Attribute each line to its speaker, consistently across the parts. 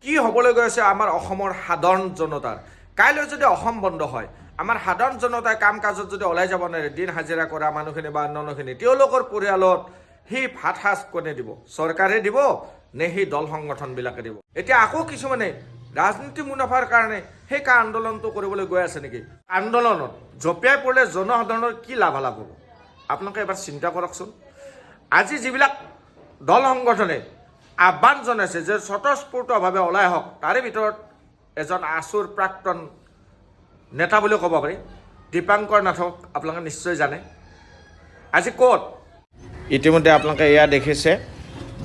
Speaker 1: কি হ'বলৈ গৈ আছে আমাৰ অসমৰ সাধাৰণ জনতাৰ। কাইলৈ যদি অসম বন্ধ হয়, আমাৰ সাধাৰণ জনতাই কাম কাজত যদি ওলাই যাব নোৱাৰে, দিন হাজিৰা কৰা মানুহখিনি বা অন্যান্যখিনি, তেওঁলোকৰ পৰিয়ালত সেই ভাত সাজ কোনে দিব? চৰকাৰে দিব নে সেই দল সংগঠনবিলাকে দিব? এতিয়া আকৌ কিছুমানে ৰাজনীতি মুনাফাৰ কাৰণে সেই আন্দোলনটো কৰিবলৈ গৈ আছে নেকি? আন্দোলনত জঁপিয়াই পৰিলে জনসাধাৰণৰ কি লাভালাভ হ'ব আপোনালোকে এবাৰ চিন্তা কৰকচোন। আজি যিবিলাক দল সংগঠনে আহ্বান জনাইছে যে স্বতঃস্ফূৰ্তভাৱে ওলাই আহক, তাৰে ভিতৰত এজন আছুৰ প্ৰাক্তন নেতা বুলি ক'ব পাৰি, দীপাংকৰ নাথক আপোনালোকে নিশ্চয় জানে। আজি ক'ত ইতিমধ্যে আপোনালোকে এয়া দেখিছে,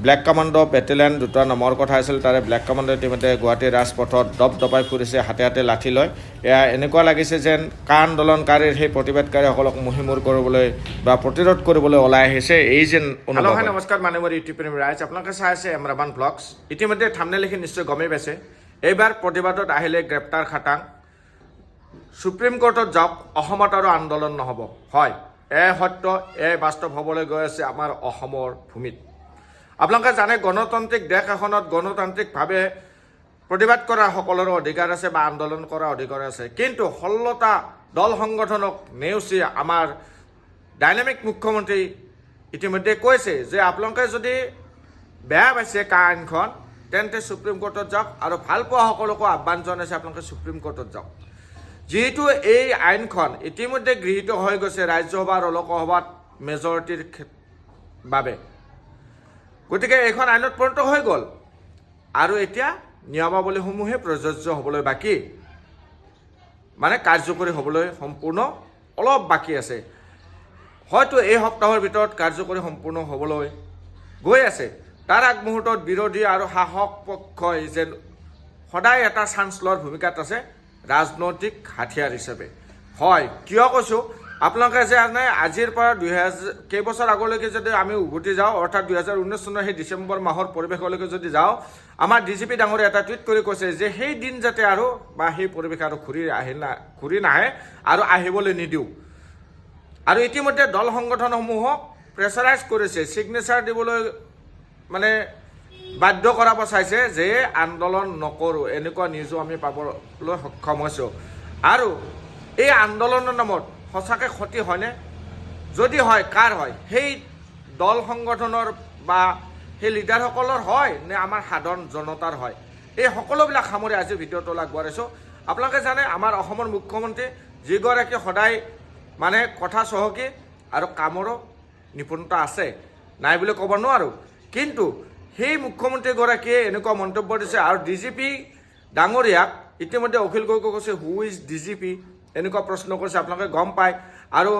Speaker 1: ব্লেক কামাণ্ড বেটেলিয়ান দুটা নামৰ কথা আছিল, তাৰে ব্লেক কামাণ্ড ইতিমধ্যে গুৱাহাটীৰ ৰাজপথত দপদপাই ফুৰিছে হাতে হাতে লাঠি লৈ। এয়া এনেকুৱা লাগিছে যেন আন্দোলনকাৰীৰ সেই প্ৰতিবাদকাৰীসকলক মহিমূৰ কৰিবলৈ বা প্ৰতিৰোধ কৰিবলৈ ওলাই আহিছে এই যেন অনুভৱ। হয়, নমস্কাৰ, মানে মোৰ ইউটিউব প্ৰেমী ৰাইজ, আপোনালোকে চাই আছে এমৰাবান ব্লগছ। ইতিমধ্যে থাম্বনেইল লিখি নিশ্চয় গমেই পাইছে, এইবাৰ প্ৰতিবাদত আহিলে গ্ৰেপ্তাৰ খাটাং। সুপ্ৰিম কোৰ্টত যাওক, অসমত আৰু আন্দোলন নহ'ব। হয়, সত্য, বাস্তৱ হ'বলৈ গৈ আছে আমাৰ অসমৰ ভূমিত। আপোনালোকে জানে, গণতান্ত্ৰিক দেশ এখনত গণতান্ত্ৰিকভাৱে প্ৰতিবাদ কৰা সকলোৰে অধিকাৰ আছে বা আন্দোলন কৰাৰ অধিকাৰ আছে, কিন্তু 16টা দল সংগঠনক নেওচি আমাৰ ডাইনামিক মুখ্যমন্ত্ৰী ইতিমধ্যে কৈছে যে আপোনালোকে যদি বেয়া পাইছে আইনখন, তেন্তে সুপ্ৰিম কোৰ্টত যাওক, আৰু ভাল পোৱা সকলোকো আহ্বান জনাইছে আপোনালোকে সুপ্ৰিম কোৰ্টত যাওক। যিহেতু এই আইনখন ইতিমধ্যে গৃহীত হৈ গৈছে ৰাজ্যসভা আৰু লোকসভাত মেজৰিটিৰ বাবে, গতিকে এইখন আইনত পৰিণত হৈ গ'ল, আৰু এতিয়া নিয়মাৱলীসমূহে প্ৰযোজ্য হ'বলৈ বাকী, মানে কাৰ্যকৰী হ'বলৈ সম্পূৰ্ণ অলপ বাকী আছে। হয়তো এই সপ্তাহৰ ভিতৰত কাৰ্যকৰী সম্পূৰ্ণ হ'বলৈ গৈ আছে। তাৰ আগমুহূৰ্তত বিৰোধী আৰু শাসক পক্ষই যেন সদায় এটা চান্স লোৱাৰ ভূমিকাত আছে ৰাজনৈতিক হাথিয়াৰ হিচাপে। হয়, কিয় কৈছোঁ, আপোনালোকে যে আজিৰ পৰা কেইবছৰ আগলৈকে যদি আমি উভতি যাওঁ, অৰ্থাৎ 2019 চনৰ সেই ডিচেম্বৰ মাহৰ পৰিৱেশলৈকে যদি যাওঁ, আমাৰ DGP ডাঙৰে এটা টুইট কৰি কৈছে যে সেই দিন যাতে আৰু বা সেই পৰিৱেশ আৰু ঘূৰি নাহে আৰু আহিবলৈ নিদিওঁ। আৰু ইতিমধ্যে দল সংগঠনসমূহক প্ৰেছাৰাইজ কৰিছে, ছিগনেচাৰ দিবলৈ মানে বাধ্য কৰাব চাইছে যে আন্দোলন নকৰোঁ, এনেকুৱা নিউজো আমি পাবলৈ সক্ষম হৈছোঁ। আৰু এই আন্দোলনৰ নামত সঁচাকৈ ক্ষতি হয়নে? যদি হয়, কাৰ হয়? সেই দল সংগঠনৰ বা সেই লিডাৰসকলৰ হয় নে আমাৰ সাধাৰণ জনতাৰ হয়? এই সকলোবিলাক সামৰি আজি ভিডিঅ'টো আগবঢ়াইছোঁ। আপোনালোকে জানে, আমাৰ অসমৰ মুখ্যমন্ত্ৰী যিগৰাকী সদায় মানে কথা চহকী আৰু কামৰো নিপুণতা আছে, নাই বুলি ক'ব নোৱাৰোঁ, কিন্তু সেই মুখ্যমন্ত্ৰীগৰাকীয়ে এনেকুৱা মন্তব্য দিছে। আৰু DGP ডাঙৰীয়াক ইতিমধ্যে অখিল গগৈ কৈছে, হু ইজ DGP, এনেকুৱা প্ৰশ্ন কৰিছে, আপোনালোকে গম পায়। আৰু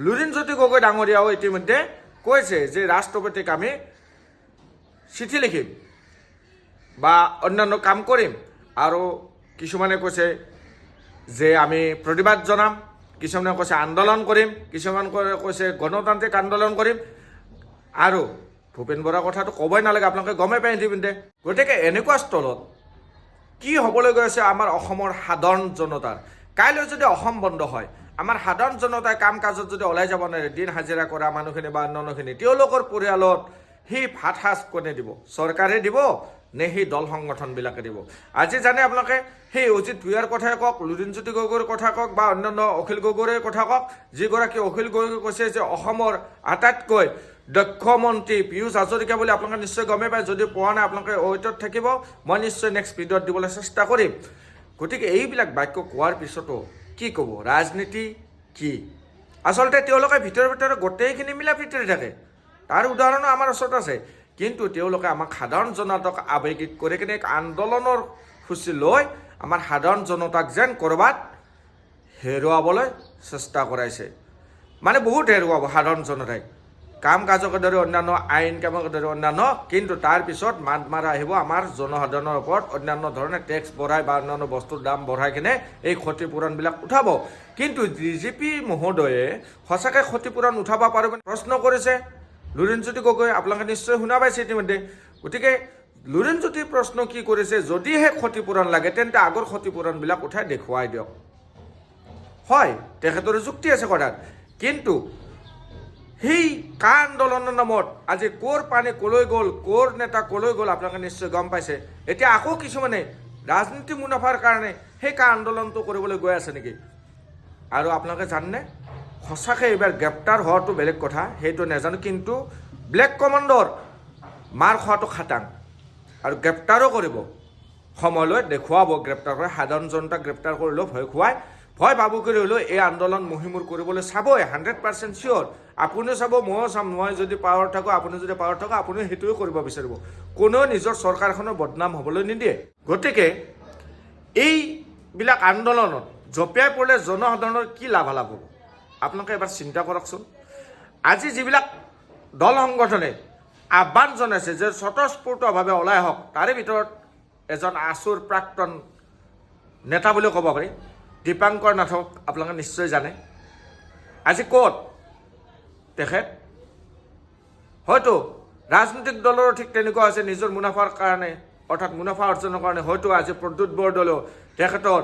Speaker 1: লুৰিণজ্যোতি গগৈ ডাঙৰীয়াও ইতিমধ্যে কৈছে যে ৰাষ্ট্ৰপতিক আমি চিঠি লিখিম বা অন্যান্য কাম কৰিম, আৰু কিছুমানে কৈছে যে আমি প্ৰতিবাদ জনাম, কিছুমানে কৈছে আন্দোলন কৰিম, কিছুমান কৈছে গণতান্ত্ৰিক আন্দোলন কৰিম, আৰু ভূপেন বৰাৰ কথাটো ক'বই নালাগে, আপোনালোকে গমেই পায় ইতিমধ্যে। গতিকে এনেকুৱা স্থলত কি হ'বলৈ গৈ আছে আমাৰ অসমৰ সাধাৰণ জনতাৰ। কাইলৈ যদি অসম বন্ধ হয়, আমাৰ সাধাৰণ জনতাই কাম কাজত যদি ওলাই যাব নোৱাৰে, দিন হাজিৰা কৰা মানুহখিনি বা অন্যান্যখিনি, তেওঁলোকৰ পৰিয়ালত সেই ভাত সাজ কোনে দিব? চৰকাৰে দিব নে সেই দল সংগঠনবিলাকে দিব? আজি জানে আপোনালোকে, সেই অজিত ভূঞাৰ কথাই কওক, লুৰিণজ্যোতি গগৈৰ কথা কওক বা অন্যান্য অখিল গগৈৰ কথা কওক, যিগৰাকী অখিল গগৈ কৈছে যে অসমৰ আটাইতকৈ দক্ষ মন্ত্ৰী পীয়ুষ হাজৰিকা বুলি, আপোনালোকে নিশ্চয় গমেই পায়। যদি পোৱা নাই আপোনালোকে ৱেইটত থাকিব, মই নিশ্চয় নেক্সট ভিডিঅ'ত দিবলৈ চেষ্টা কৰিম। গতিকে এইবিলাক বাক্য কোৱাৰ পিছতো কি ক'ব? ৰাজনীতি কি? আচলতে তেওঁলোকে ভিতৰে গোটেইখিনি মিলা প্ৰীতিৰে থাকে, তাৰ উদাহৰণো আমাৰ ওচৰত আছে, কিন্তু তেওঁলোকে আমাক সাধাৰণ জনতাক আৱেগিক কৰি কিনে আন্দোলনৰ সূচী লৈ আমাৰ সাধাৰণ জনতাক যেন ক'ৰবাত হেৰুৱাবলৈ চেষ্টা কৰাইছে। মানে বহুত হেৰুৱাব সাধাৰণ জনতাই, কাম কাজকে ধৰি অন্যান্য আইন কামকে ধৰি অন্যান্য, কিন্তু তাৰপিছত মাত মাৰা আহিব আমাৰ জনসাধাৰণৰ ওপৰত অন্যান্য ধৰণে টেক্স বঢ়াই বা অন্যান্য বস্তুৰ দাম বঢ়াই কিনে এই ক্ষতিপূৰণবিলাক উঠাব। কিন্তু DGP মহোদয়ে সঁচাকৈ ক্ষতিপূৰণ উঠাব পাৰিব প্ৰশ্ন কৰিছে লুৰিণজ্যোতি গগৈ, আপোনালোকে নিশ্চয় শুনা পাইছে ইতিমধ্যে। গতিকে লুৰিণজ্যোতিৰ প্ৰশ্ন কি কৰিছে, যদিহে ক্ষতিপূৰণ লাগে তেন্তে আগৰ ক্ষতিপূৰণবিলাক উঠাই দেখুৱাই দিয়ক। হয়, তেখেতৰ যুক্তি আছে কথাত, কিন্তু সেই কা আন্দোলনৰ নামত আজি ক'ৰ পানী ক'লৈ গ'ল, ক'ৰ নেতা ক'লৈ গ'ল আপোনালোকে নিশ্চয় গম পাইছে। এতিয়া আকৌ কিছুমানে ৰাজনীতি মুনাফাৰ কাৰণে সেই কা আন্দোলনটো কৰিবলৈ গৈ আছে নেকি? আৰু আপোনালোকে জানে সঁচাকৈ এইবাৰ গ্ৰেপ্তাৰ হোৱাটো বেলেগ কথা, সেইটো নাজানো, কিন্তু ব্লেক কমাণ্ডৰ মাৰ খোৱাটো খাটাং আৰু গ্ৰেপ্তাৰো কৰিব, সময়লৈ দেখুৱাব গ্ৰেপ্তাৰ কৰি, সাধাৰণ জনতাক গ্ৰেপ্তাৰ কৰিলেও ভয় খুৱাই, ভয় বাবু কৰি হ'লেও এই আন্দোলন মহিমূৰ কৰিবলৈ চাবই, 100% চিয়'ৰ। আপুনিও চাব, ময়ো চাম, মই যদি পাৱাৰ থাকোঁ, আপুনি যদি পাৱাৰ থাকোঁ, আপুনিও সেইটোৱে কৰিব বিচাৰিব। কোনেও নিজৰ চৰকাৰখনৰ বদনাম হ'বলৈ নিদিয়ে। গতিকে এইবিলাক আন্দোলনত জঁপিয়াই পৰিলে জনসাধাৰণৰ কি লাভালাভ হ'ব আপোনালোকে এবাৰ চিন্তা কৰকচোন। আজি যিবিলাক দল সংগঠনে আহ্বান জনাইছে যে স্বতঃস্ফূৰ্তভাৱে ওলাই আহক, তাৰে ভিতৰত এজন আছুৰ প্ৰাক্তন নেতা বুলিও ক'ব পাৰি, দীপাংকৰ নাথক আপোনালোকে নিশ্চয় জানে। আজি ক'ত তেখেত? হয়তো ৰাজনৈতিক দলৰো ঠিক তেনেকুৱা হৈছে, নিজৰ মুনাফাৰ কাৰণে, অৰ্থাৎ মুনাফা অৰ্জনৰ কাৰণে হয়তো আজি প্ৰদ্যুৎ বৰদলৈও তেখেতৰ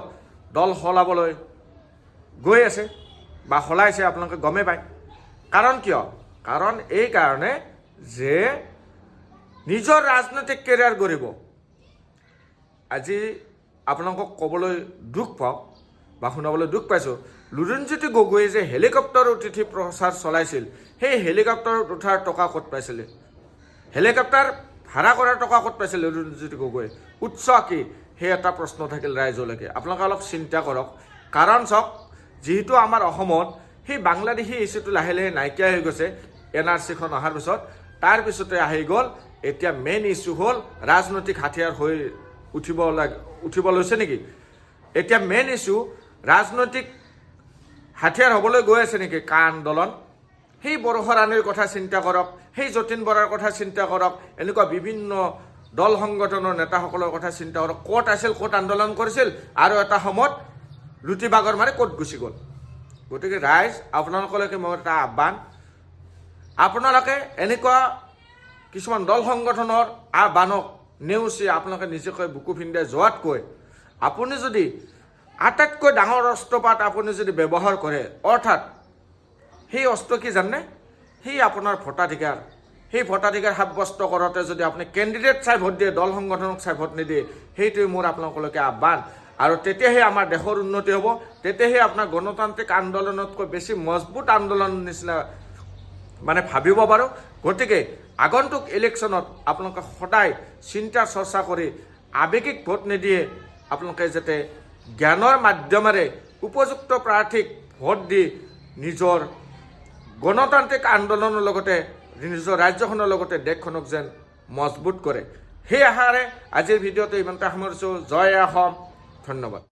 Speaker 1: দল সলাবলৈ গৈ আছে বা সলাইছে, আপোনালোকে গমেই পায়। কাৰণ কিয়? কাৰণ এই কাৰণে যে নিজৰ ৰাজনৈতিক কেৰিয়াৰ গঢ়িব। আজি আপোনালোকক ক'বলৈ দুখ পাওঁ বা শুনাবলৈ দুখ পাইছোঁ, লুৰিণজ্যোতি গগৈয়ে যে হেলিকপ্টাৰত উঠি প্ৰচাৰ চলাইছিল, সেই হেলিকপ্টাৰত উঠাৰ টকা ক'ত পাইছিলে? হেলিকপ্টাৰ ভাড়া কৰাৰ টকা ক'ত পাইছিলে লুৰিণজ্যোতি গগৈয়ে? উৎস কি? সেই এটা প্ৰশ্ন থাকিল ৰাইজলৈকে। আপোনালোকে অলপ চিন্তা কৰক। কাৰণ চাওক, যিহেতু আমাৰ অসমত সেই বাংলাদেশী ইছ্যুটো লাহে লাহে নাইকিয়া হৈ গৈছে NRC-খন অহাৰ পিছত, তাৰপিছতে আহি গ'ল এতিয়া মেইন ইছ্যু হ'ল ৰাজনৈতিক হাথিয়াৰ হৈ উঠিব লৈছে নেকি? এতিয়া মেইন ইছ্যু ৰাজনৈতিক হাথিয়াৰ হ'বলৈ গৈ আছে নেকি কা আন্দোলন? সেই বৰষৰাণীৰ কথা চিন্তা কৰক, সেই যতীন বৰাৰ কথা চিন্তা কৰক, এনেকুৱা বিভিন্ন দল সংগঠনৰ নেতাসকলৰ কথা চিন্তা কৰক। ক'ত আছিল, ক'ত আন্দোলন কৰিছিল, আৰু এটা সময়ত লুটি বাগৰ মাৰি ক'ত গুচি গ'ল। গতিকে ৰাইজ, আপোনালোকলৈকে মোৰ এটা আহ্বান, আপোনালোকে এনেকুৱা কিছুমান দল সংগঠনৰ আহ্বানক নেওচি আপোনালোকে নিজকে বুকু ফিন্দাই যোৱাতকৈ আপুনি যদি আটাইতকৈ ডাঙৰ অস্ত্ৰপাত আপুনি যদি ব্যৱহাৰ কৰে, অৰ্থাৎ সেই অস্ত্ৰ কি জানে? সেই আপোনাৰ ভোটাধিকাৰ। সেই ভোটাধিকাৰ সাব্যস্ত কৰোঁতে যদি আপুনি কেণ্ডিডেট চাই ভোট দিয়ে, দল সংগঠনক চাই ভোট নিদিয়ে, সেইটোৱে মোৰ আপোনালোকলৈকে আহ্বান। আৰু তেতিয়াহে আমাৰ দেশৰ উন্নতি হ'ব, তেতিয়াহে আপোনাৰ গণতান্ত্ৰিক আন্দোলনতকৈ বেছি মজবুত আন্দোলন নিচিনা মানে ভাবিব পাৰোঁ। গতিকে আগন্তুক ইলেকশ্যনত আপোনালোকে সদায় চিন্তা চৰ্চা কৰি আৱেগিক ভোট নিদিয়ে, আপোনালোকে যাতে জ্ঞানৰ মাধ্যমেৰে উপযুক্ত প্ৰাৰ্থীক ভোট দি নিজৰ গণতান্ত্ৰিক আন্দোলনৰ লগতে নিজৰ ৰাজ্যখনৰ লগতে দেশখনক যেন মজবুত কৰে, সেই আশাৰে আজিৰ ভিডিঅ'টো ইমানতে সামৰিছোঁ। জয় অসম, ধন্যবাদ।